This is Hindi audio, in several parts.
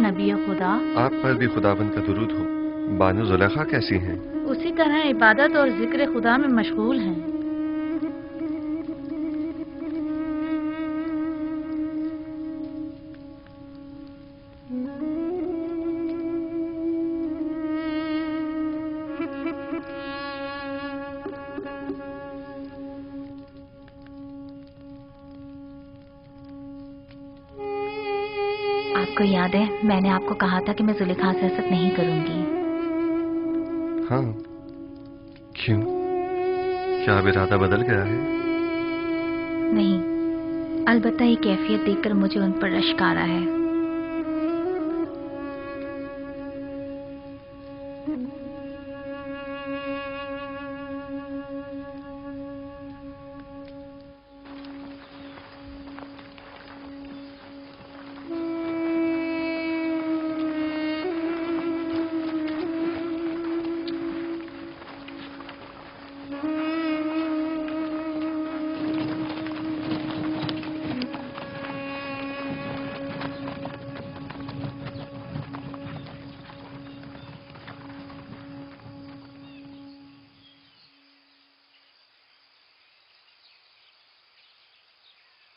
नबी खुदा। आप पर भी खुदाबंद का दुरूद हो। बानो जुलेखा कैसी हैं? उसी तरह इबादत और जिक्र खुदा में मशगूल हैं। आपको याद है मैंने आपको कहा था कि मैं जुलेखा से हसद नहीं करूंगी। हाँ, क्यों? क्या अब इरादा बदल गया है? नहीं, अलबत्ता ये कैफियत देखकर मुझे उन पर रश्क आ रहा है।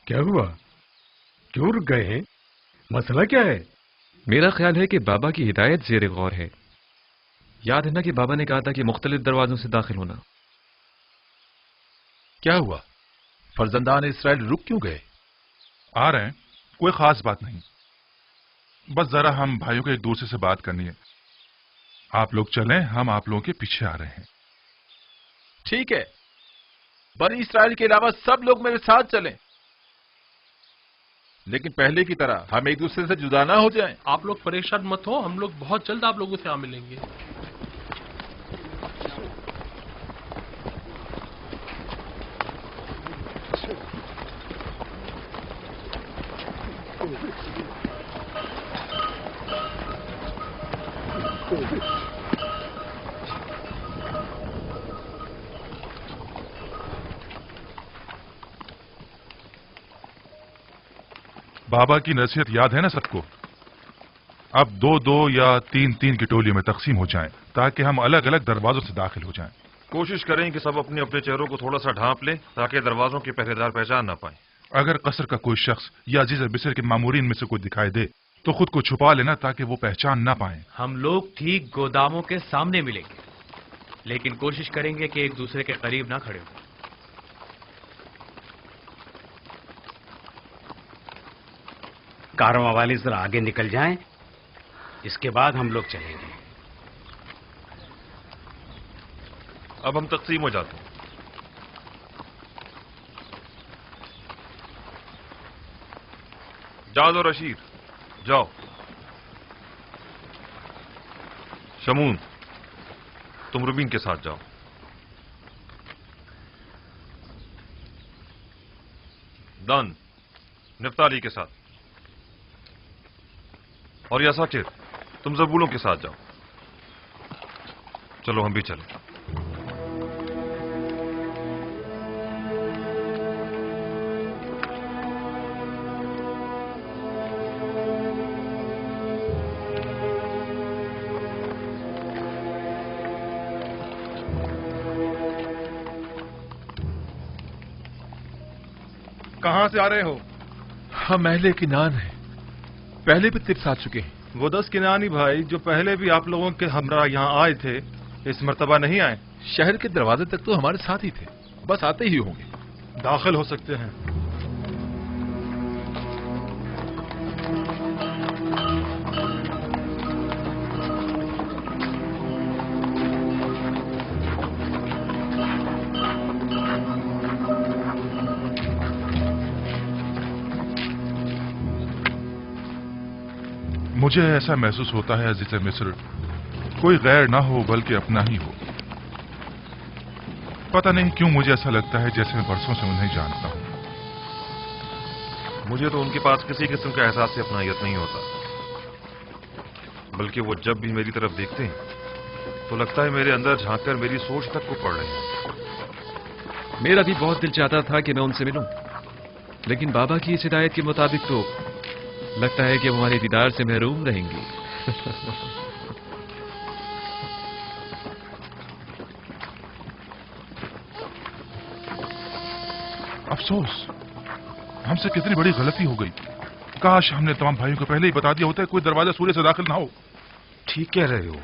क्या हुआ? क्यों रुक गए हैं? मसला क्या है? मेरा ख्याल है कि बाबा की हिदायत ज़ेरे गौर है। याद है ना कि बाबा ने कहा था कि मुख्तलिफ दरवाजों से दाखिल होना। क्या हुआ? फर्जंदान इसराइल रुक क्यों गए? आ रहे हैं, कोई खास बात नहीं, बस जरा हम भाइयों को एक दूसरे से बात करनी है। आप लोग चलें, हम आप लोगों के पीछे आ रहे हैं। ठीक है, बनी इसराइल के अलावा सब लोग मेरे साथ चलें, लेकिन पहले की तरह हम एक दूसरे से जुदा ना हो जाएं। आप लोग परेशान मत हो, हम लोग बहुत जल्द आप लोगों से आ मिलेंगे। बाबा की नसीहत याद है ना सबको? अब दो दो या तीन तीन की टोलियों में तकसीम हो जाएं, ताकि हम अलग अलग दरवाजों से दाखिल हो जाएं। कोशिश करें कि सब अपने अपने चेहरों को थोड़ा सा ढांप लें, ताकि दरवाजों के पहरेदार पहचान ना पाए। अगर कसर का कोई शख्स या अजीज बिसर के मामूरीन में से कोई दिखाई दे तो खुद को छुपा लेना, ताकि वो पहचान ना पाए। हम लोग ठीक गोदामों के सामने मिलेंगे, लेकिन कोशिश करेंगे कि एक दूसरे के करीब ना खड़े हो। कारवां वाले जरा आगे निकल जाएं, इसके बाद हम लोग चलेंगे। अब हम तकसीम हो जाते हैं। जाद और अशीर जाओ। शमून, तुम रुबीन के साथ जाओ। दान निफ्ताली के साथ, और यासाकिर तुम ज़बूलों के साथ जाओ। चलो हम भी चलें। कहां से आ रहे हो? हम अहले किनान हैं, पहले भी तिरस आ चुके हैं। वो 10 किनानी भाई जो पहले भी आप लोगों के हमरा यहाँ आए थे, इस मर्तबा नहीं आए। शहर के दरवाजे तक तो हमारे साथ ही थे, बस आते ही होंगे। दाखिल हो सकते हैं। मुझे ऐसा महसूस होता है अजीज मिस्र, कोई गैर ना हो बल्कि अपना ही हो। पता नहीं क्यों मुझे ऐसा लगता है जैसे मैं बरसों से उन्हें जानता हूं। मुझे तो उनके पास किसी किस्म का एहसास से अपनायत नहीं होता, बल्कि वो जब भी मेरी तरफ देखते हैं तो लगता है मेरे अंदर झांककर मेरी सोच तक को पढ़ रहे हैं। मेरा भी बहुत दिल चाहता था कि मैं उनसे मिलूं, लेकिन बाबा की इस हिदायत के मुताबिक तो लगता है कि वो हमारे दीदार से महरूम रहेंगी। अफसोस, हमसे कितनी बड़ी गलती हो गई। काश हमने तमाम भाइयों को पहले ही बता दिया होता है कोई दरवाजा सूर्य से दाखिल ना हो। ठीक कह रहे हो।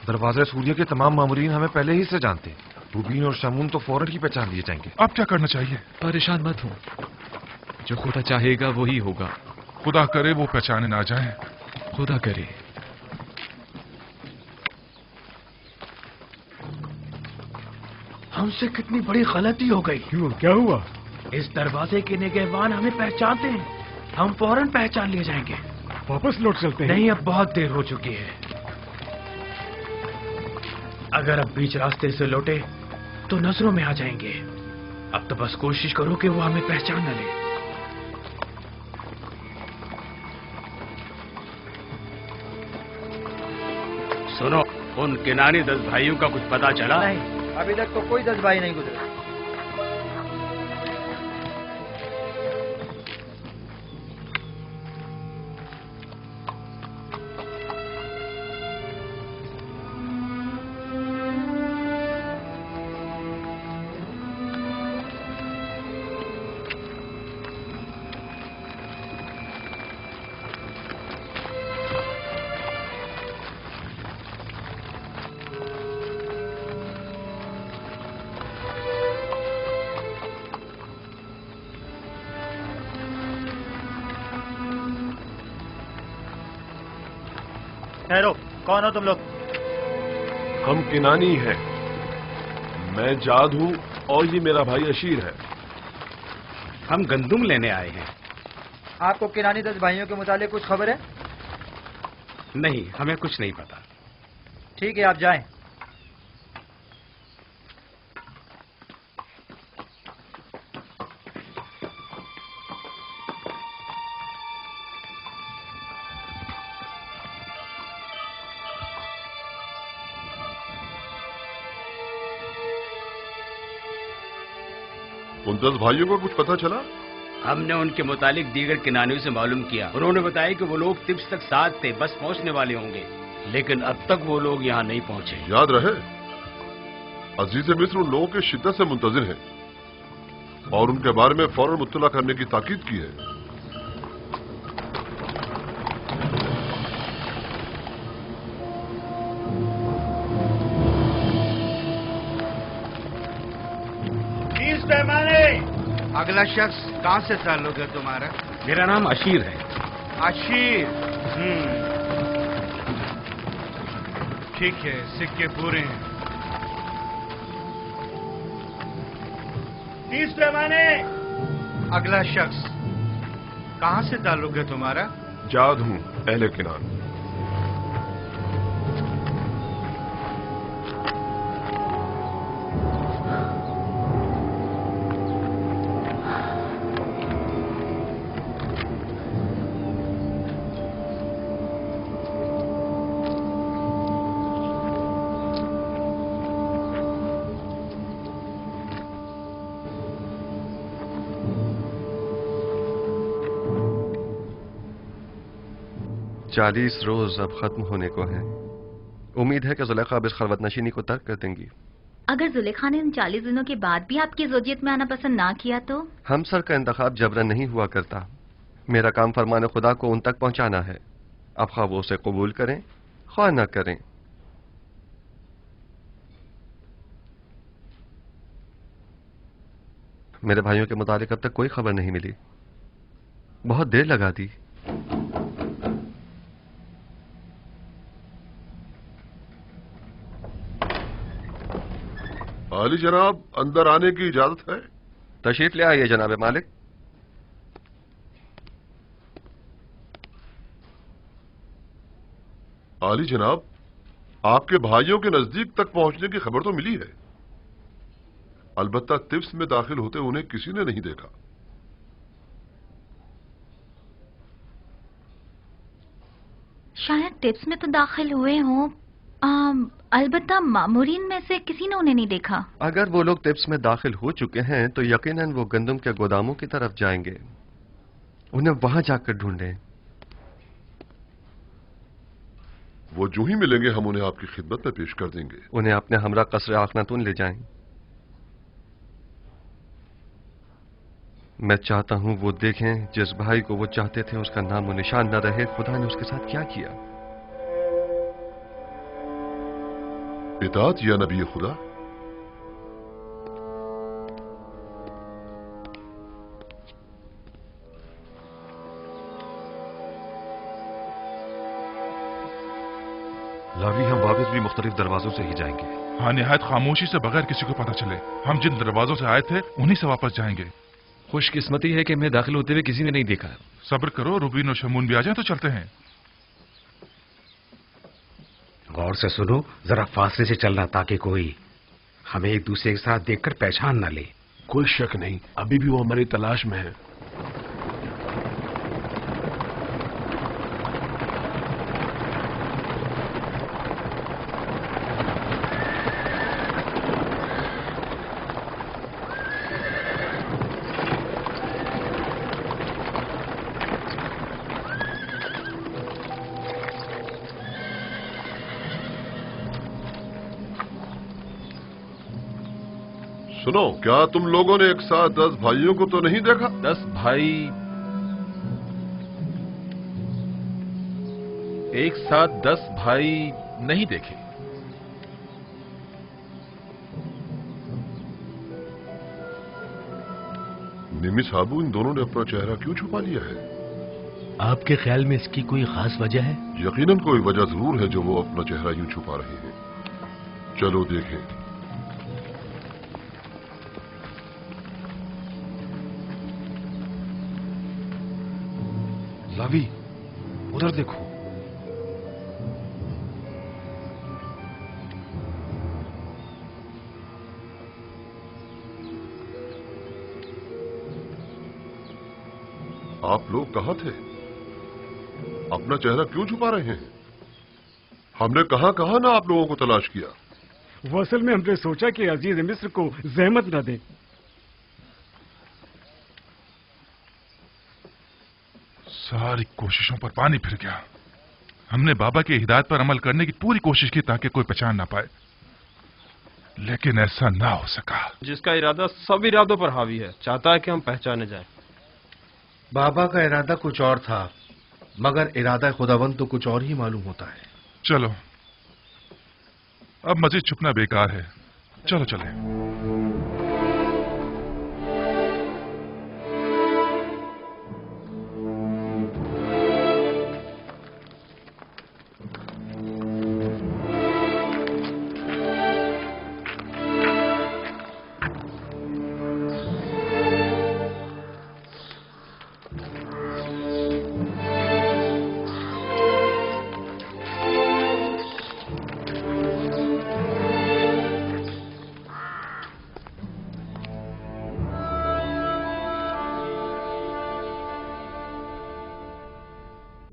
दरवाजा सूर्य के तमाम मामूरीन हमें पहले ही से जानते। रूबीन और शामून तो फौरन ही पहचान लिए जाएंगे। अब क्या करना चाहिए? परेशान मत हो, जो खुदा चाहेगा वही होगा। खुदा करे वो पहचाने ना जाए। खुदा करे। हमसे कितनी बड़ी गलती हो गई। क्यों, क्या हुआ? इस दरवाजे के निगहबान हमें पहचानते हैं, हम फौरन पहचान लिए जाएंगे। वापस लौट चलते हैं। नहीं, अब बहुत देर हो चुकी है। अगर अब बीच रास्ते से लौटे तो नजरों में आ जाएंगे। अब तो बस कोशिश करो कि वो हमें पहचान न ले। सुनो, उन किनानी 10 भाइयों का कुछ पता चला? नहीं, अभी तक तो कोई 10 भाई नहीं गुजरे। ठहरो, कौन हो तुम लोग? हम किनानी हैं। मैं जाद हूं और ये मेरा भाई अशीर है। हम गंदुम लेने आए हैं। आपको किनानी 10 भाइयों के मुतालिक कुछ खबर है? नहीं, हमें कुछ नहीं पता। ठीक है, आप जाएं। उन 10 भाइयों को कुछ पता चला? हमने उनके मुतालिक दीगर किनानियों से मालूम किया। उन्होंने बताया कि वो लोग तिब्स तक साथ थे, बस पहुंचने वाले होंगे, लेकिन अब तक वो लोग यहाँ नहीं पहुंचे। याद रहे, अजीज मिस्र उन लोगों के शिद्दत से मुंतजिर हैं और उनके बारे में फौरन मुत्तला करने की ताकीद की है। अगला शख्स कहाँ से ताल्लुक है तुम्हारा? मेरा नाम अशीर है। अशीर? ठीक है, सिक्के पूरे हैं। 30 पैमाने। अगला शख्स कहाँ से ताल्लुक है तुम्हारा? जाद हूं, अहले किनान। चालीस रोज अब खत्म होने को हैं। उम्मीद है कि जुलेखा अब इस खलवत नशीनी को तर्क कर देंगी। अगर जुलेखा ने उन 40 दिनों के बाद भी आपकी ज़ौजियत में आना पसंद ना किया तो? हमसर का इंतखाब जबरन नहीं हुआ करता। मेरा काम फरमान खुदा को उन तक पहुंचाना है। अब ख्वाह वो उसे कबूल करें ख्वाह न करें। मेरे भाइयों के मुतालिक अब तक कोई खबर नहीं मिली। बहुत देर लगा दी। आली जनाब, अंदर आने की इजाजत है? तशरीफ ले आइए जनाब मालिक। आली जनाब, आपके भाइयों के नजदीक तक पहुंचने की खबर तो मिली है, अलबत्ता तिब्स में दाखिल होते उन्हें किसी ने नहीं देखा। शायद टिप्स में तो दाखिल हुए हों, अलबत्ता मामूरीन में से किसी ने उन्हें नहीं देखा। अगर वो लोग तिब्स में दाखिल हो चुके हैं तो यकीनन वो गंदम के गोदामों की तरफ जाएंगे। उन्हें वहां जाकर ढूंढें। वो जो ही मिलेंगे हम उन्हें आपकी खिदमत में पेश कर देंगे। उन्हें अपने हमरा कसर आखनातून ले जाएं। मैं चाहता हूं वो देखें जिस भाई को वो चाहते थे उसका नाम और निशान न रहे। खुदा ने उसके साथ क्या किया। इताअत या नबी खुदा। लावी, हम वापस भी मुख्तलिफ दरवाजों से ही जाएंगे। हाँ, निहायत खामोशी से, बगैर किसी को पता चले। हम जिन दरवाजों से आए थे उन्हीं से वापस जाएंगे। खुशकिस्मती है कि मैं दाखिल होते हुए किसी ने नहीं देखा। सब्र करो, रुबीन और शमून भी आ जाए तो चलते हैं। गौर से सुनो, जरा फासले से चलना ताकि कोई हमें एक दूसरे के साथ देखकर पहचान न ले। कोई शक नहीं, अभी भी वो हमारी तलाश में है। सुनो, क्या तुम लोगों ने एक साथ 10 भाइयों को तो नहीं देखा? 10 भाई एक साथ 10 भाई नहीं देखे। निमी साहबू, इन दोनों ने अपना चेहरा क्यों छुपा लिया है? आपके ख्याल में इसकी कोई खास वजह है? यकीनन कोई वजह जरूर है जो वो अपना चेहरा यूं छुपा रहे हैं। चलो देखें। लावी, उधर देखो। आप लोग कहां थे? अपना चेहरा क्यों छुपा रहे हैं? हमने कहां कहां ना आप लोगों को तलाश किया। वो असल में हमने सोचा कि अजीज मिस्र को जहमत न दें। सारी कोशिशों पर पानी फिर गया। हमने बाबा की हिदायत पर अमल करने की पूरी कोशिश की ताकि कोई पहचान ना पाए, लेकिन ऐसा ना हो सका। जिसका इरादा सब इरादों पर हावी है, चाहता है कि हम पहचाने जाएं। बाबा का इरादा कुछ और था, मगर इरादा खुदावंद तो कुछ और ही मालूम होता है। चलो, अब मजीद छुपना बेकार है। चलो चले।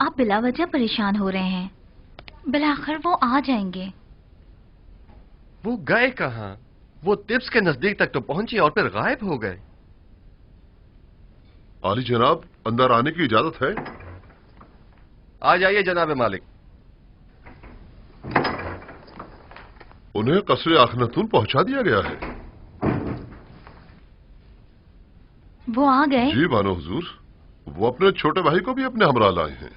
आप बिला वजह परेशान हो रहे हैं। बिलाखिर वो आ जाएंगे। वो गए कहां? वो तिब्स के नजदीक तक तो पहुंचे और फिर गायब हो गए। आली जनाब, अंदर आने की इजाजत है? आ जाइए जनाब मालिक। उन्हें कसरे आखनातून पहुंचा दिया गया है। वो आ गए? जी बानो हुजूर, वो अपने छोटे भाई को भी अपने हमरा लाए हैं।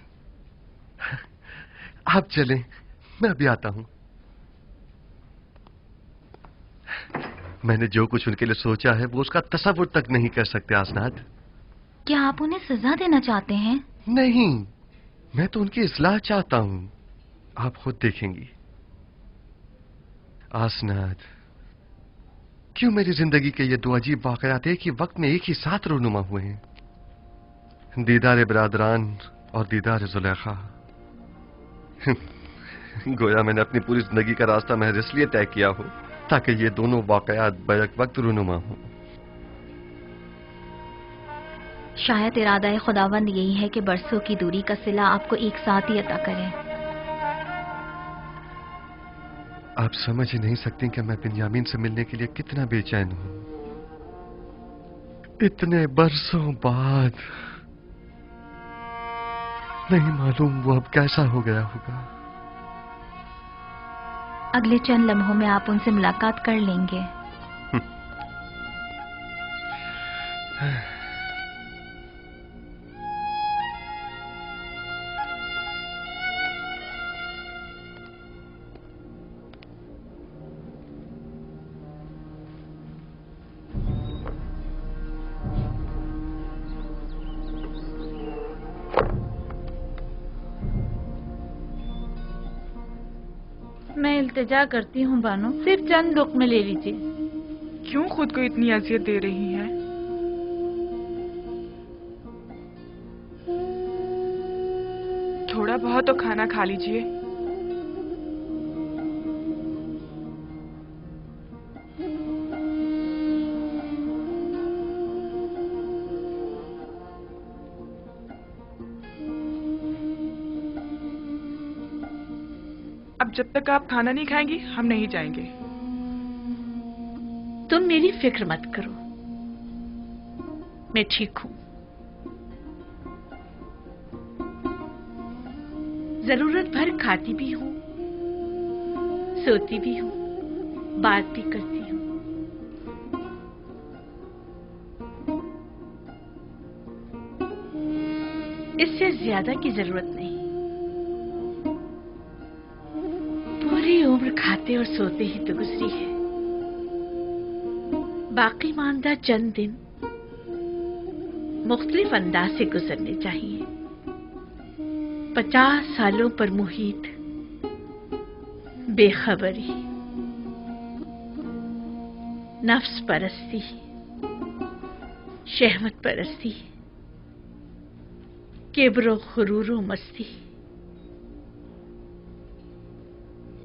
आप चलें, मैं अभी आता हूं। मैंने जो कुछ उनके लिए सोचा है वो उसका तसव्वुर तक नहीं कर सकते आसनाद। क्या आप उन्हें सजा देना चाहते हैं? नहीं, मैं तो उनकी इस्लाह चाहता हूं। आप खुद देखेंगी। आसनाद, क्यों मेरी जिंदगी के ये 2 अजीब वाकयात एक ही वक्त में एक ही साथ रूनुमा हुए हैं? दीदार बिरादरान और दीदार जुलेखा। गोया मैंने अपनी पूरी जिंदगी का रास्ता महज इसलिए तय किया हो ताकि ये दोनों वाकयात बैक वक्त रूनुमा हो। शायद इरादा खुदावंद यही है कि बरसों की दूरी का सिला आपको एक साथ ही अता करें। आप समझ ही नहीं सकती कि मैं बिन्यामीन से मिलने के लिए कितना बेचैन हूं। इतने बरसों बाद। नहीं मालूम वो अब कैसा हो गया होगा। अगले चंद लम्हों में आप उनसे मुलाकात कर लेंगे। मैं इल्तिजा करती हूँ बानो, सिर्फ चंद लुक़्मे ले लीजिए। क्यों खुद को इतनी अजियत दे रही हैं? थोड़ा बहुत तो खाना खा लीजिए। अब जब तक आप खाना नहीं खाएंगी हम नहीं जाएंगे। तुम मेरी फिक्र मत करो, मैं ठीक हूं। जरूरत भर खाती भी हूं, सोती भी हूं, बात भी करती हूं। इससे ज्यादा की जरूरत नहीं। पूरी उम्र खाते और सोते ही तो गुजरी है। बाकी मानदा चंद दिन मुख्तलिफ अंदाज से गुजरने चाहिए। 50 सालों पर मुहित बेखबरी, नफ्स परस्ती, शहवत परस्ती, किब्र खुरूर मस्ती,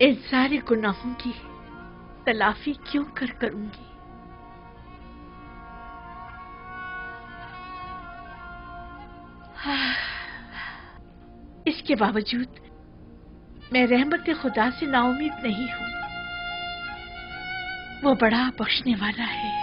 इन सारे गुनाहों की तलाफी क्यों करूंगी? इसके बावजूद मैं रहमत खुदा से नाउमीद नहीं हूं। वो बड़ा बख्शने वाला है।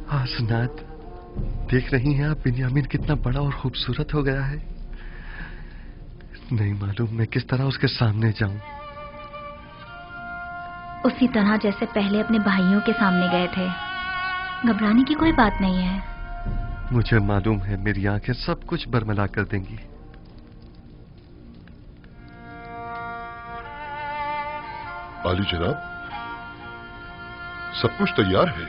हसनात, देख रही हैं आप बिन्यामीन कितना बड़ा और खूबसूरत हो गया है। नहीं मालूम मैं किस तरह उसके सामने जाऊं। उसी तरह जैसे पहले अपने भाइयों के सामने गए थे। घबराने की कोई बात नहीं है। मुझे मालूम है मेरी आंखें सब कुछ बरमला कर देंगी। आली जनाब, सब कुछ तैयार है।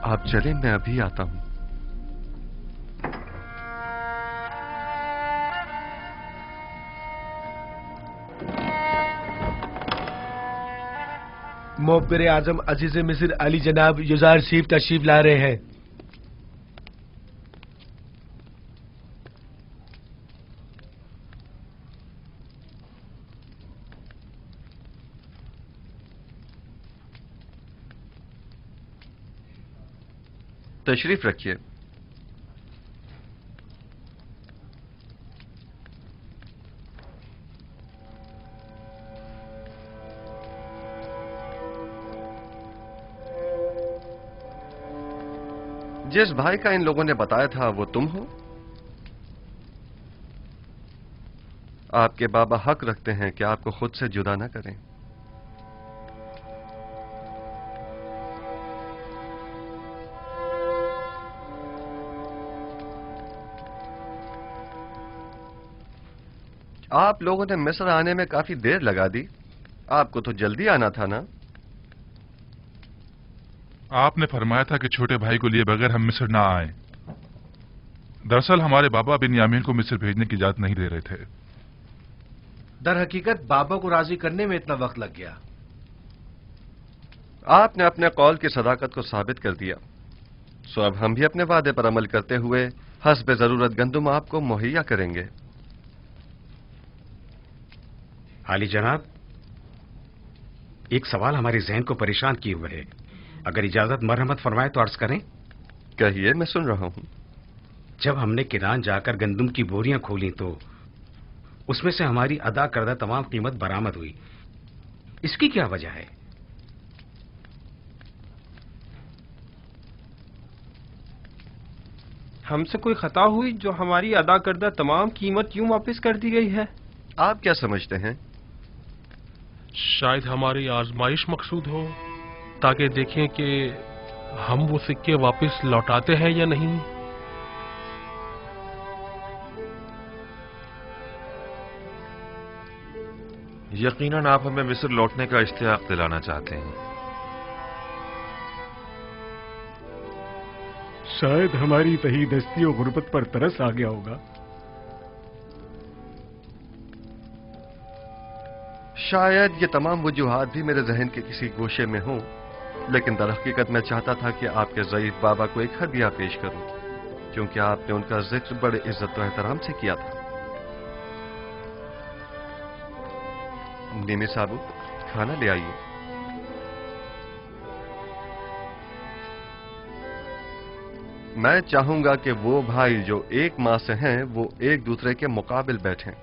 आप चलें, मैं अभी आता हूं। मोहब्बर आजम अजीज मिस्र अली जनाब युजार शरीफ तशरीफ ला रहे हैं। तशरीफ रखिए। जिस भाई का इन लोगों ने बताया था वो तुम हो? आपके बाबा हक रखते हैं कि आपको खुद से जुदा न करें। आप लोगों ने मिस्र आने में काफी देर लगा दी। आपको तो जल्दी आना था ना? आपने फरमाया था कि छोटे भाई को लिए बगैर हम मिस्र ना आए। दरअसल हमारे बाबा बिन्यामीन को मिस्र भेजने की इजाजत नहीं दे रहे थे। दर हकीकत बाबा को राजी करने में इतना वक्त लग गया। आपने अपने कौल की सदाकत को साबित कर दिया। सो अब हम भी अपने वादे पर अमल करते हुए हस्ब जरूरत गंदुम आपको मुहैया करेंगे। आली जनाब, एक सवाल हमारे जहन को परेशान किए हुए है। अगर इजाजत मरहमत फरमाए तो अर्ज करें। कहिए, मैं सुन रहा हूं। जब हमने किरान जाकर गंदुम की बोरियां खोली तो उसमें से हमारी अदा करदा तमाम कीमत बरामद हुई। इसकी क्या वजह है? हमसे कोई खता हुई जो हमारी अदा करदा तमाम कीमत यूं वापस कर दी गई है? आप क्या समझते हैं? शायद हमारी आजमाइश मकसूद हो, ताकि देखें कि हम वो सिक्के वापस लौटाते हैं या नहीं। यकीनन आप हमें मिस्र लौटने का इश्तियाक दिलाना चाहते हैं। शायद हमारी तहीदस्ती और गुर्बत पर तरस आ गया होगा। शायद ये तमाम वजूहात भी मेरे जहन के किसी गोशे में हों, लेकिन दरहकीकत मैं चाहता था कि आपके ज़ईफ बाबा को एक हदिया पेश करूं, क्योंकि आपने उनका जिक्र बड़े इज्जत और एहतराम से किया था। नीमी साबू, खाना ले आइए। मैं चाहूंगा कि वो भाई जो एक माह से हैं वो एक दूसरे के मुकाबिल बैठें।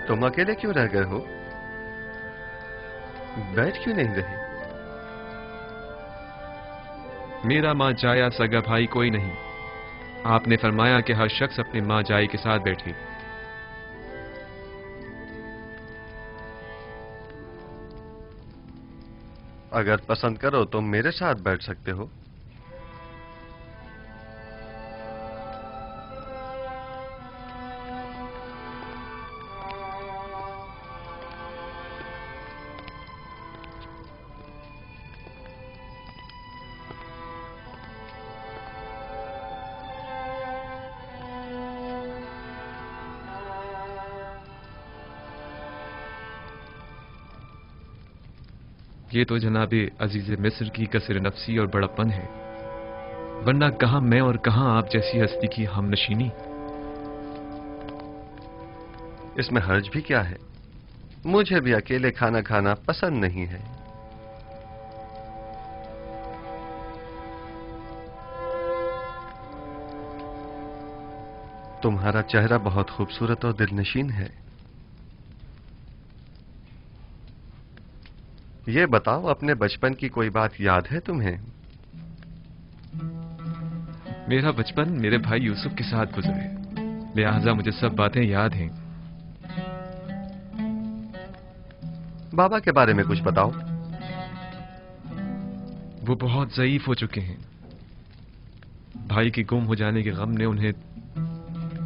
तुम अकेले क्यों रह गए हो? बैठ क्यों नहीं रहे? मेरा माँ जाया सगा भाई कोई नहीं। आपने फरमाया कि हर शख्स अपनी माँ जाई के साथ बैठे। अगर पसंद करो तो मेरे साथ बैठ सकते हो। ये तो जनाबे अजीज मिस्र की कसर नफसी और बड़प्पन है, वरना कहां मैं और कहां आप जैसी हस्ती की हमनशीनी। इसमें हर्ज भी क्या है? मुझे भी अकेले खाना खाना पसंद नहीं है। तुम्हारा चेहरा बहुत खूबसूरत और दिलनशीन है। ये बताओ, अपने बचपन की कोई बात याद है तुम्हें? मेरा बचपन मेरे भाई यूसुफ के साथ गुजरे, लिहाजा मुझे सब बातें याद हैं। बाबा के बारे में कुछ बताओ। वो बहुत ज़ईफ हो चुके हैं। भाई के गुम हो जाने के गम ने उन्हें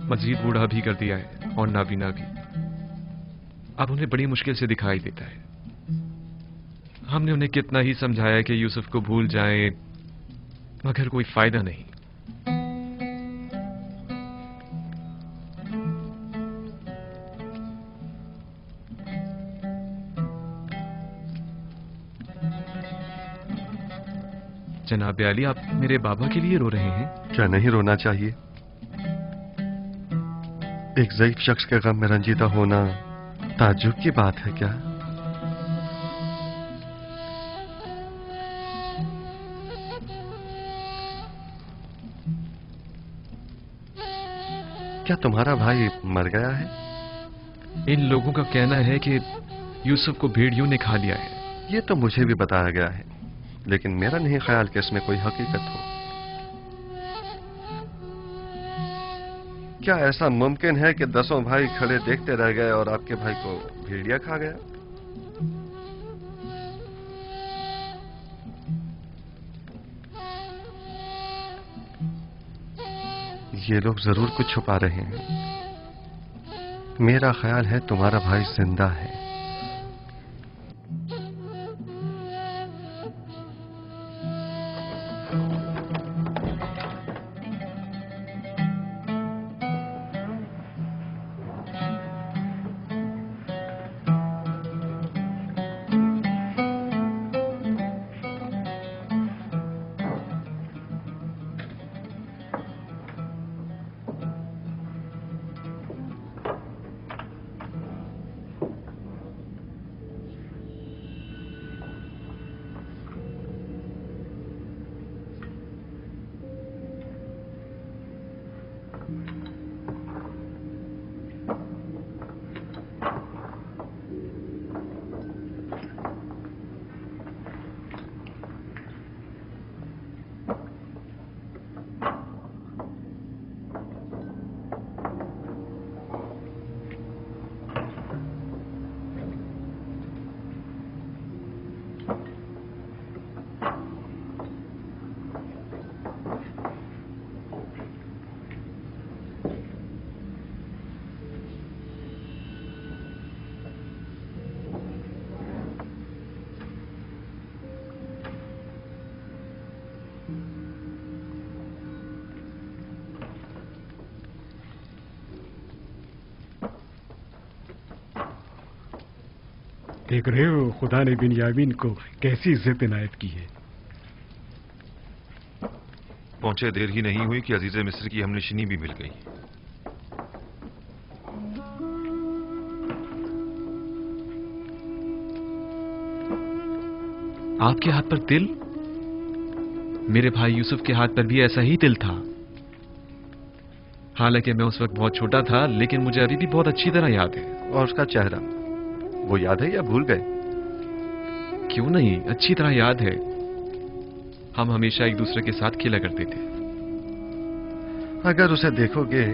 मजीद बूढ़ा भी कर दिया है और नाबीना भी। अब उन्हें बड़ी मुश्किल से दिखाई देता है। हमने उन्हें कितना ही समझाया कि यूसुफ को भूल जाएं, मगर कोई फायदा नहीं। जनाब अली, आप मेरे बाबा के लिए रो रहे हैं? क्या नहीं रोना चाहिए? एक ज़ईफ शख्स के गम में रंजीदा होना ताज्जुब की बात है क्या? क्या तुम्हारा भाई मर गया है? इन लोगों का कहना है कि यूसुफ को भेड़ियों ने खा लिया है। ये तो मुझे भी बताया गया है, लेकिन मेरा नहीं ख्याल कि इसमें कोई हकीकत हो। क्या ऐसा मुमकिन है कि 10 भाई खड़े देखते रह गए और आपके भाई को भेड़िया खा गया? ये लोग जरूर कुछ छुपा रहे हैं। मेरा ख्याल है तुम्हारा भाई जिंदा है। देख रहे हो खुदा ने बिन्यामीन को कैसी इज्जत इनायत की है। पहुंचे देर ही नहीं हुई कि अजीज मिस्र की हमनशिनी भी मिल गई। आपके हाथ पर तिल? मेरे भाई यूसुफ के हाथ पर भी ऐसा ही तिल था। हालांकि मैं उस वक्त बहुत छोटा था, लेकिन मुझे अभी भी बहुत अच्छी तरह याद है। और उसका चेहरा, वो याद है या भूल गए? क्यों नहीं, अच्छी तरह याद है। हम हमेशा एक दूसरे के साथ खेला करते थे। अगर उसे देखोगे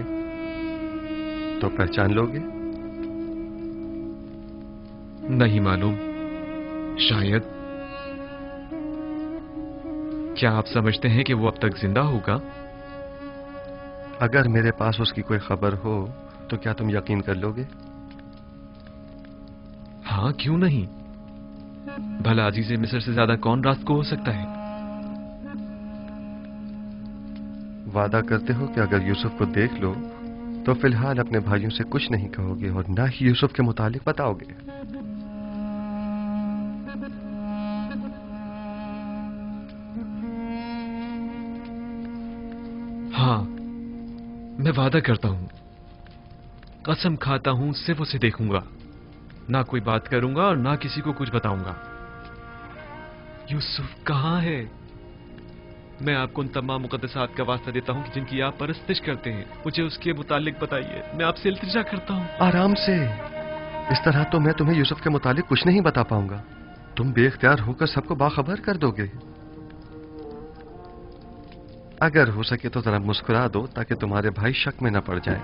तो पहचान लोगे? नहीं मालूम, शायद। क्या आप समझते हैं कि वो अब तक जिंदा होगा? अगर मेरे पास उसकी कोई खबर हो तो क्या तुम यकीन कर लोगे? हाँ, क्यों नहीं। भला अजीज मिस्र से ज्यादा कौन रास्त को हो सकता है? वादा करते हो कि अगर यूसुफ को देख लो तो फिलहाल अपने भाइयों से कुछ नहीं कहोगे और ना ही यूसुफ के मुतालिक बताओगे? हाँ, मैं वादा करता हूं, कसम खाता हूं, सिर्फ उसे देखूंगा, ना कोई बात करूंगा और ना किसी को कुछ बताऊंगा। यूसुफ कहां है? मैं आपको उन तमाम मुकद्दसात का वास्ता देता हूं कि जिनकी आप परस्तिश करते हैं। मुझे उसके मुतालिक बताइए, मैं आपसे इल्तिजा करता हूं। आराम से। इस तरह तो मैं तुम्हें यूसुफ के मुतालिक कुछ नहीं बता पाऊंगा। तुम बेख्तियार होकर सबको बाखबर कर दोगे। अगर हो सके तो जरा मुस्कुरा दो ताकि तुम्हारे भाई शक में न पड़ जाएं।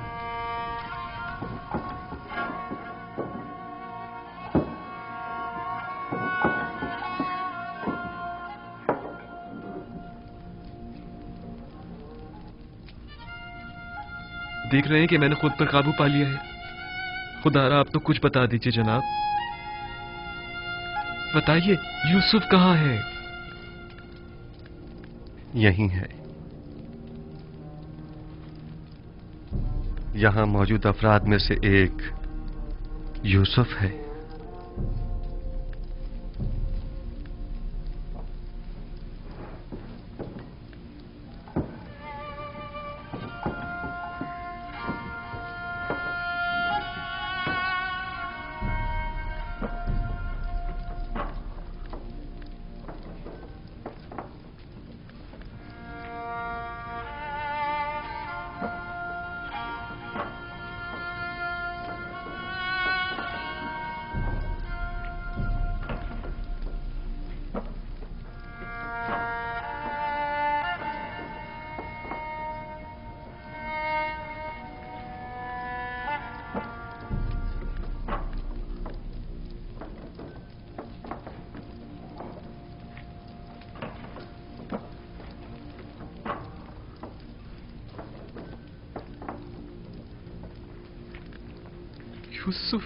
देख रहे हैं कि मैंने खुद पर काबू पा लिया है। खुदारा आप तो कुछ बता दीजिए जनाब। बताइए, यूसुफ कहां है? यहीं है। यहां मौजूद अफराद में से एक यूसुफ है। यूसुफ,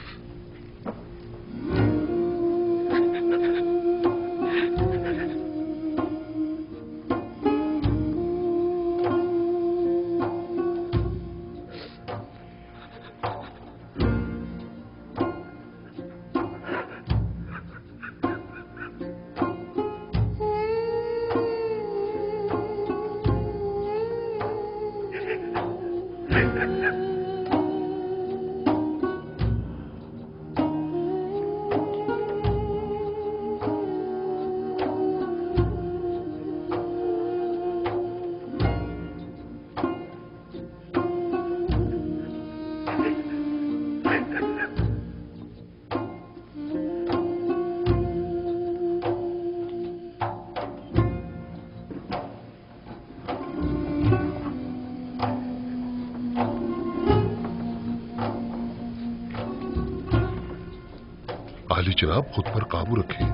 जनाब खुद पर काबू रखें,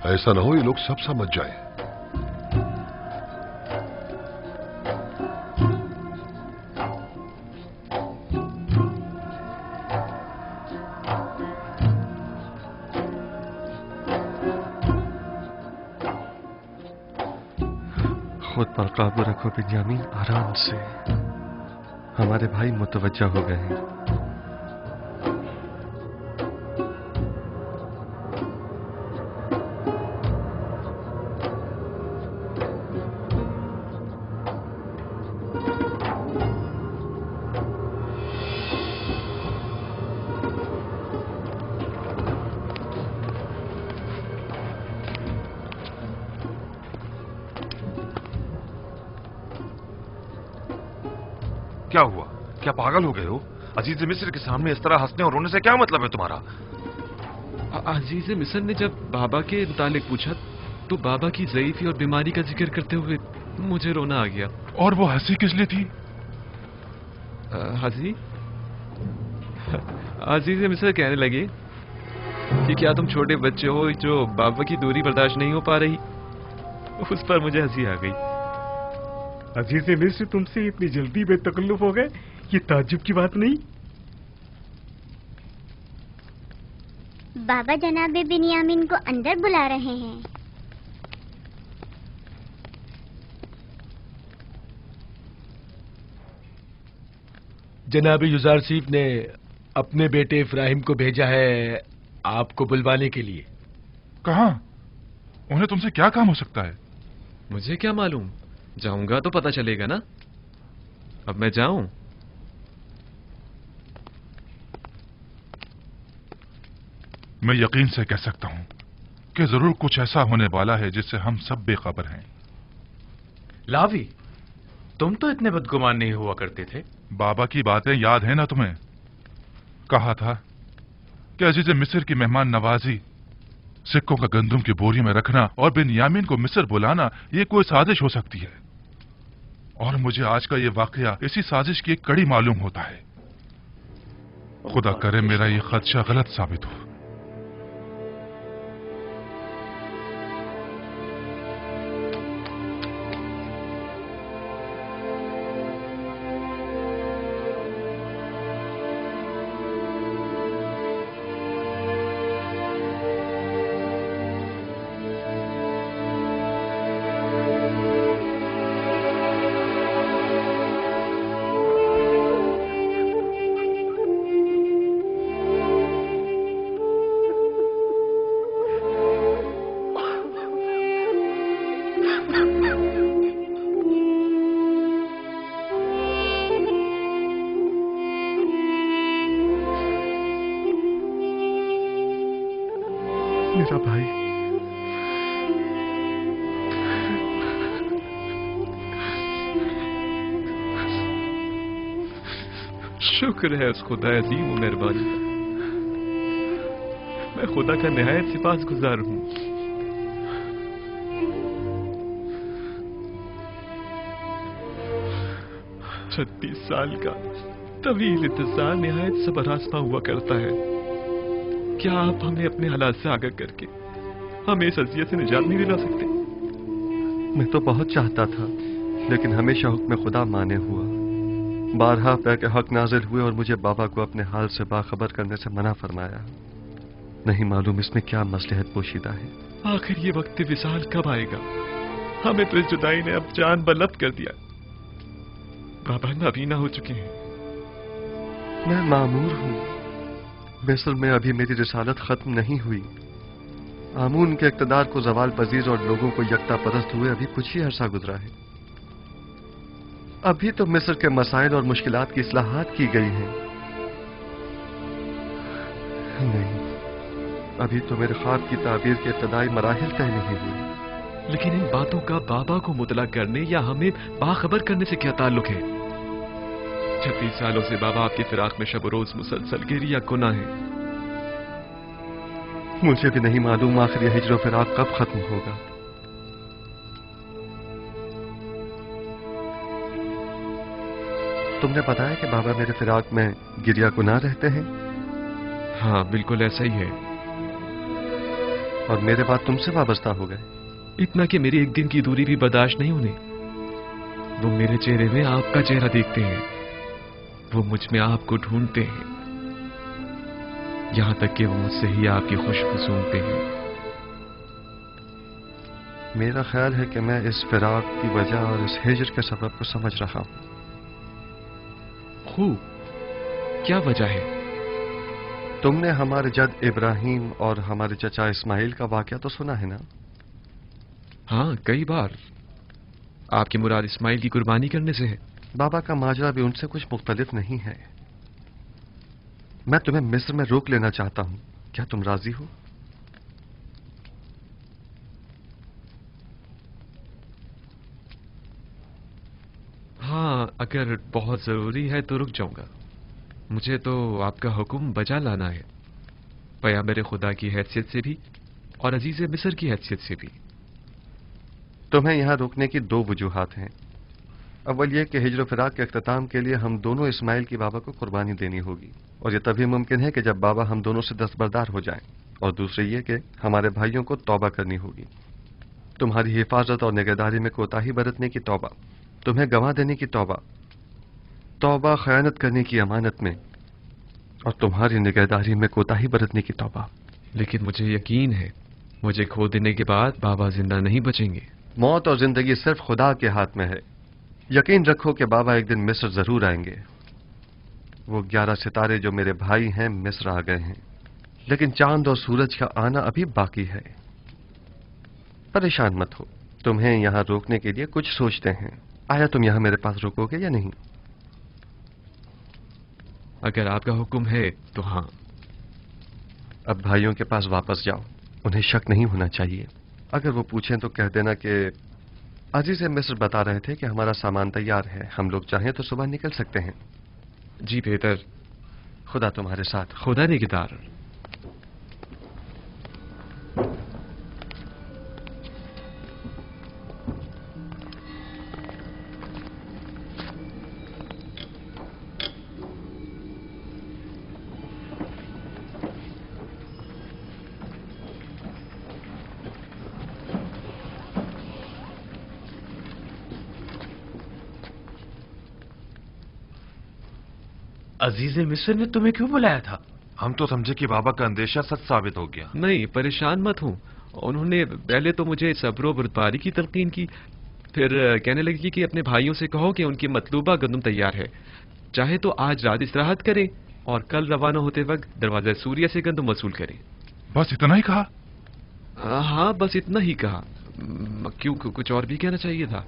ऐसा ना हो ये लोग सब समझ जाएं। खुद पर काबू रखो बिन्यामीन, आराम से। हमारे भाई मुतवज्जा हो गए हैं। क्या हुआ? क्या पागल हो गए हो? अजीज मिस्र के सामने इस तरह हंसने और रोने से क्या मतलब है तुम्हारा? अजीज मिस्र ने जब बाबा के मुतालिक पूछा तो बाबा की ज़ईफ़ी और बीमारी का जिक्र करते हुए मुझे रोना आ गया। और वो हंसी किस लिए थी? हंसी? अजीज मिस्र कहने लगे कि क्या तुम छोटे बच्चे हो जो बाबा की दूरी बर्दाश्त नहीं हो पा रही? उस पर मुझे हंसी आ गई। अजीज मिस्र तुमसे इतनी जल्दी बेतकल्लुफ हो गए, ये ताज्जुब की बात नहीं। बाबा जनाब बिन्यामीन को अंदर बुला रहे हैं। जनाब युजारसीफ ने अपने बेटे इब्राहिम को भेजा है आपको बुलवाने के लिए। कहाँ? उन्हें तुमसे क्या काम हो सकता है? मुझे क्या मालूम, जाऊंगा तो पता चलेगा ना। अब मैं जाऊं? मैं यकीन से कह सकता हूं कि जरूर कुछ ऐसा होने वाला है जिससे हम सब बेखबर हैं। लावी, तुम तो इतने बदगुमान नहीं हुआ करते थे। बाबा की बातें याद है ना तुम्हें? कहा था कि अजीज मिस्र की मेहमान नवाजी, सिक्कों का गंदुम की बोरी में रखना और बिन्यामीन को मिस्र बुलाना ये कोई साजिश हो सकती है। और मुझे आज का ये वाकया इसी साजिश की एक कड़ी मालूम होता है। खुदा करे मेरा ये खदशा गलत साबित हो। मेरा भाई, शुक्र है उस खुदा अजीम और मेहरबानी का। मैं खुदा का निहायत सिपासगुजार हूं। छत्तीस साल का तवील इंतजार निहायत सबरास्मा हुआ करता है। क्या आप हमें अपने हालात से आगाह करके हमें इस अज़ियत से निजात नहीं दिला सकते? मैं तो बहुत चाहता था, लेकिन हमेशा हुक्म खुदा माने हुआ। बारहा पैके हक नाजिल हुए और मुझे बाबा को अपने हाल से बाखबर करने से मना फरमाया। नहीं मालूम इसमें क्या मसलहत पोशीदा है। आखिर ये वक्त विसाल कब आएगा? हमें तो इस जुदाई ने अब जान बलब कर दिया। बाबा नाबीना हो चुके हैं। मैं मामूर हूं। मिस्र में अभी मेरी रिसालत खत्म नहीं हुई। आमून के इक़्तिदार को जवाल पजीर और लोगों को यकता परस्त हुए अभी कुछ ही अरसा गुजरा है। अभी तो मिस्र के मसाइल और मुश्किलात की इस्लाहात की गई हैं। नहीं, अभी तो मेरे ख्वाब की ताबीर के इब्तदाई मराहिल तय नहीं हुई। लेकिन इन बातों का बाबा को मुतला करने या हमें बाखबर करने से क्या ताल्लुक है? 36 सालों से बाबा आपके फिराक में शब रोज मुसलसल गिरी या गुनाह है। मुझे भी नहीं मालूम आखिर यह हिज्र फिराक कब खत्म होगा। तुमने बताया कि बाबा मेरे फिराक में गिरिया गुनाह रहते हैं? हाँ, बिल्कुल ऐसा ही है। और मेरे बाद तुमसे वाबस्ता हो गए। इतना कि मेरी एक दिन की दूरी भी बर्दाश्त नहीं होने। वो मेरे चेहरे में आपका चेहरा देखते हैं, वो मुझ में आपको ढूंढते हैं, यहां तक कि वो मुझसे ही आपकी खुशबू सूंघते हैं। मेरा ख्याल है कि मैं इस फिराक की वजह और इस हिजर के सबब को समझ रहा हूं। खूब, क्या वजह है? तुमने हमारे जद इब्राहिम और हमारे चचा इस्माइल का वाकया तो सुना है ना? हाँ, कई बार। आपकी मुराद इस्माइल की कुर्बानी करने से है? बाबा का माजरा भी उनसे कुछ मुख्तलिफ नहीं है। मैं तुम्हें मिस्र में रोक लेना चाहता हूं, क्या तुम राजी हो? हाँ, अगर बहुत जरूरी है तो रुक जाऊंगा। मुझे तो आपका हुक्म बजा लाना है, पैगंबर खुदा की हैसियत से भी और अजीज मिस्र की हैसियत से भी। तुम्हें यहां रोकने की दो वजूहात हैं। अव्वल यह कि हिजर फिराक के अख्ताम के लिए हम दोनों इस्माइल की बाबा को कुर्बानी देनी होगी, और यह तभी मुमकिन है कि जब बाबा हम दोनों से दस्तबरदार हो जाएं। और दूसरी यह कि हमारे भाइयों को तौबा करनी होगी। तुम्हारी हिफाजत और निगहदारी में कोताही बरतने की तौबा, तुम्हें गंवा देने की तौबा, तौबा खयानत करने की अमानत में, और तुम्हारी निगहदारी में कोताही बरतने की तौबा। लेकिन मुझे यकीन है मुझे खो देने के बाद बाबा जिंदा नहीं बचेंगे। मौत और जिंदगी सिर्फ खुदा के हाथ में है। यकीन रखो कि बाबा एक दिन मिस्र जरूर आएंगे। वो 11 सितारे जो मेरे भाई हैं मिस्र आ गए हैं, लेकिन चांद और सूरज का आना अभी बाकी है। परेशान मत हो, तुम्हें यहां रोकने के लिए कुछ सोचते हैं। आया तुम यहां मेरे पास रुकोगे या नहीं? अगर आपका हुक्म है तो हाँ। अब भाइयों के पास वापस जाओ, उन्हें शक नहीं होना चाहिए। अगर वो पूछें तो कह देना कि अजीज मिस्र बता रहे थे कि हमारा सामान तैयार है, हम लोग चाहें तो सुबह निकल सकते हैं। जी बेहतर। खुदा तुम्हारे साथ। खुदा निगहदार। अजीज मिस्र ने तुम्हें क्यों बुलाया था? हम तो समझे कि बाबा का अंदेशा सच साबित हो गया। नहीं, परेशान मत हूं। उन्होंने पहले तो मुझे सब्र और बर्दारी की तलकीन की, फिर कहने लगी कि अपने भाइयों से कहो कि उनकी मतलूबा गंदम तैयार है, चाहे तो आज रात इस्तिराहत करें और कल रवाना होते वक्त दरवाजा सूर्य से गंदम वसूल करें। बस इतना ही कहा? हाँ, बस इतना ही कहा। क्यों, कुछ और भी कहना चाहिए था?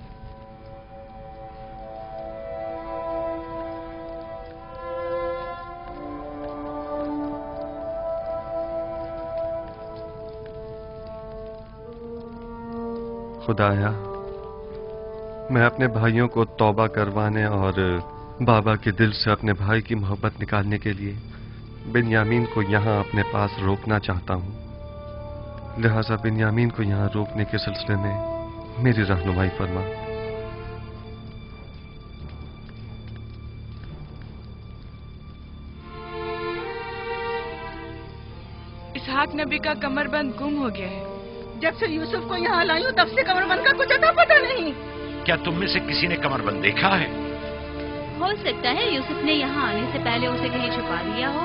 खुदाया, मैं अपने भाइयों को तौबा करवाने और बाबा के दिल से अपने भाई की मोहब्बत निकालने के लिए बिन्यामीन को यहां अपने पास रोकना चाहता हूं। लिहाजा बिन्यामीन को यहां रोकने के सिलसिले में मेरी रहनुमाई फरमा। इसहाक नबी का कमरबंद गुम हो गया है। जब से यूसुफ को यहाँ लाई हूँ तब से कमरबंद का कुछ अता पता नहीं। क्या तुम में से किसी ने कमरबंद देखा है? हो सकता है यूसुफ ने यहाँ आने से पहले उसे कहीं छुपा दिया हो।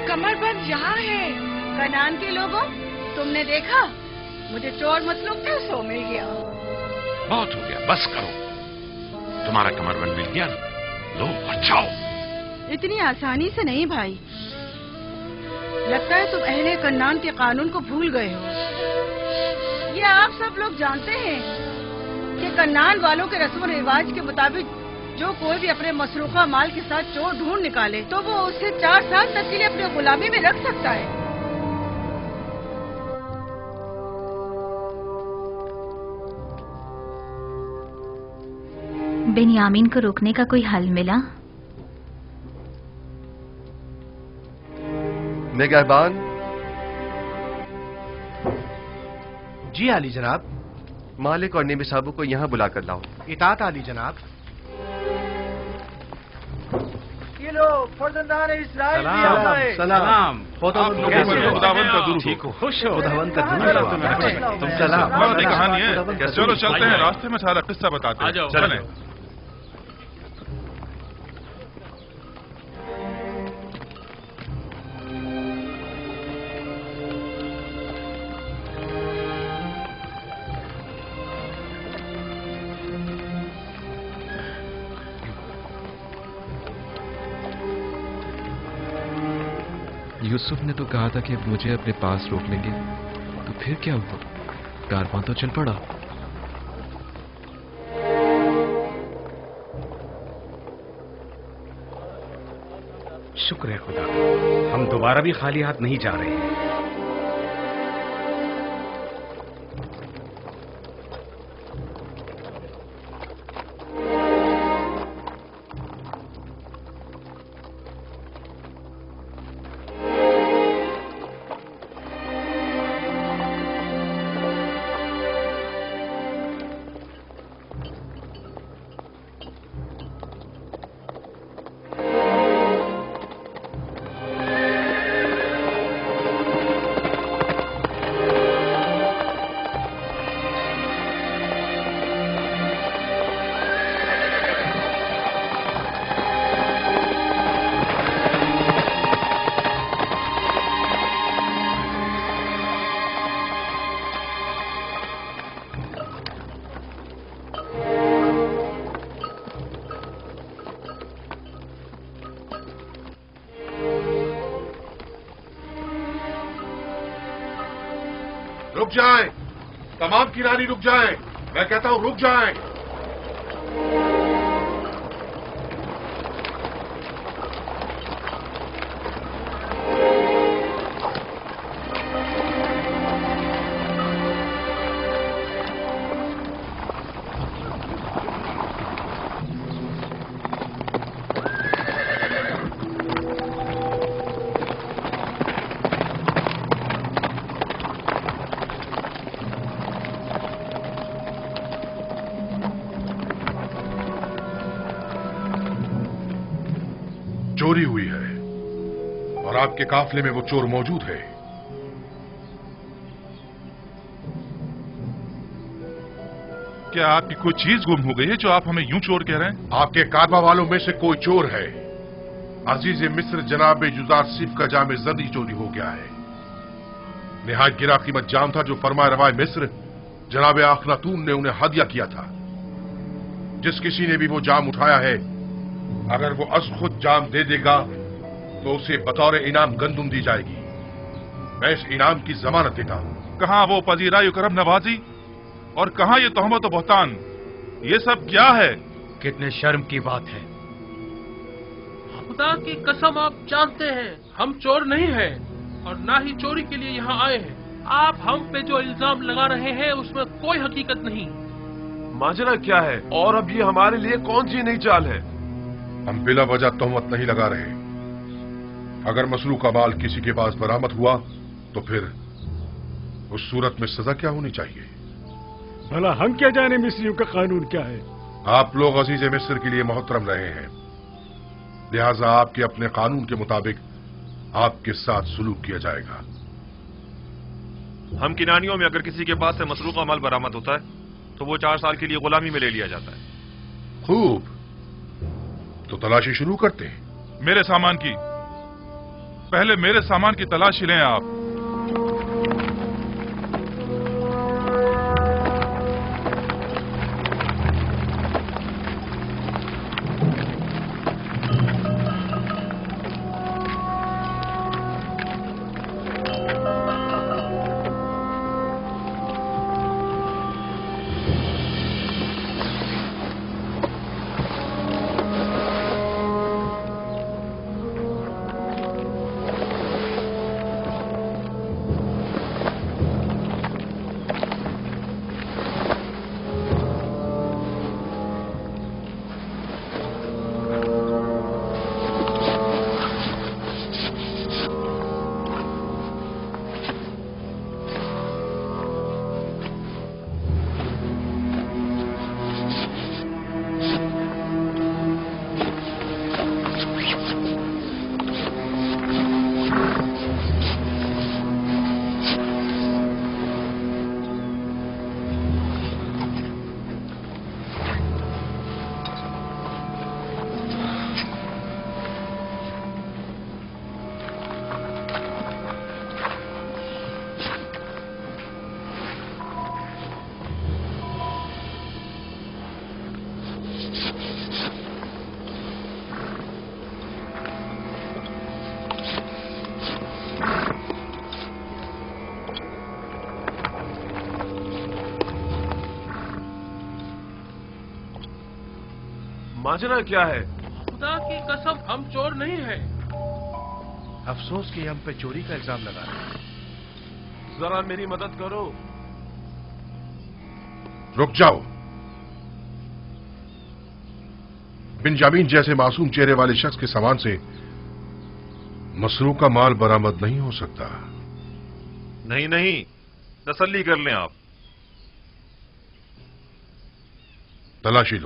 कमरबंद यहाँ है। कनान के लोगों, तुमने देखा? मुझे चोर मतलूब था, सो मिल गया। बहुत हो गया, बस करो। तुम्हारा कमरबंद मिल गया, लो बचाओ। इतनी आसानी से नहीं भाई, लगता है तुम अहले कन्नान के कानून को भूल गए हो। ये आप सब लोग जानते हैं कि कन्नान वालों के रस्म रिवाज के मुताबिक जो कोई भी अपने मसरूखा माल के साथ चोर ढूंढ निकाले तो वो उसे 4 साल तक के लिए अपने गुलामी में रख सकता है। बिन्यामीन को रोकने का कोई हल मिला? निगहबान। जी आली जनाब। मालिक और नेमी साहबों को यहाँ बुलाकर लाओ। इताअत आली जनाब। ये लो फर्जंदान इस्राइल भी सलाम, आता है। सलाम। खुदावंद का दुरूद ठीक हो? खुश हो? खुदावंद का दुरूद। तुम सलाम। बहुत कहानी है। चलो चलते हैं, रास्ते में सारा किस्सा बताते हैं। चलें। यूसुफ ने तो कहा था कि अब मुझे अपने पास रोक लेंगे, तो फिर क्या हुआ? कारवां तो चल पड़ा। शुक्र है खुदा का, हम दोबारा भी खाली हाथ नहीं जा रहे हैं। रुक जाएं, तमाम किरानी रुक जाएं। मैं कहता हूं रुक जाएं। चोरी हुई है और आपके काफले में वो चोर मौजूद है। क्या आपकी कोई चीज गुम हो गई है जो आप हमें यूं चोर कह रहे हैं? आपके कारवा वालों में से कोई चोर है। अजीज मिस्र जनाब युजार सिफ का जाम जदी चोरी हो गया है। निहायत गिरा कीमत जाम था जो फरमाए रवाए मिस्र जनाब आखनातून ने उन्हें हदिया किया था। जिस किसी ने भी वो जाम उठाया है, अगर वो अज खुद जाम दे देगा तो उसे बतौर इनाम गंदुम दी जाएगी। मैं इस इनाम की जमानत देता हूं। कहां वो पजीराई करम नवाजी और कहां ये तोहमत और बहतान? ये सब क्या है? कितने शर्म की बात है। खुदा की कसम, आप जानते हैं हम चोर नहीं हैं और ना ही चोरी के लिए यहाँ आए हैं। आप हम पे जो इल्जाम लगा रहे हैं उसमें कोई हकीकत नहीं। माजरा क्या है और अब ये हमारे लिए कौन सी नई चाल है? हम बिला वजह तोहमत नहीं लगा रहे। अगर मसरूक का माल किसी के पास बरामद हुआ तो फिर उस सूरत में सजा क्या होनी चाहिए? भला हम क्या जाने मिस्रियों का कानून क्या है? आप लोग अजीज मिस्र के लिए मोहतरम रहे हैं, लिहाजा आपके अपने कानून के मुताबिक आपके साथ सुलूक किया जाएगा। हम किनानियों में अगर किसी के पास से मसरूका माल बरामद होता है तो वो 4 साल के लिए गुलामी में ले लिया जाता है। खूब, तो तलाशी शुरू करते हैं। मेरे सामान की, पहले मेरे सामान की तलाशी लें आप। माजरा क्या है? खुदा की कसम हम चोर नहीं हैं। अफसोस कि हम पे चोरी का इल्जाम लगा रहे हैं। जरा मेरी मदद करो। रुक जाओ। बिंजामिन जैसे मासूम चेहरे वाले शख्स के सामान से मसरूक का माल बरामद नहीं हो सकता। नहीं नहीं, तसल्ली कर लें आप। तलाशी लो।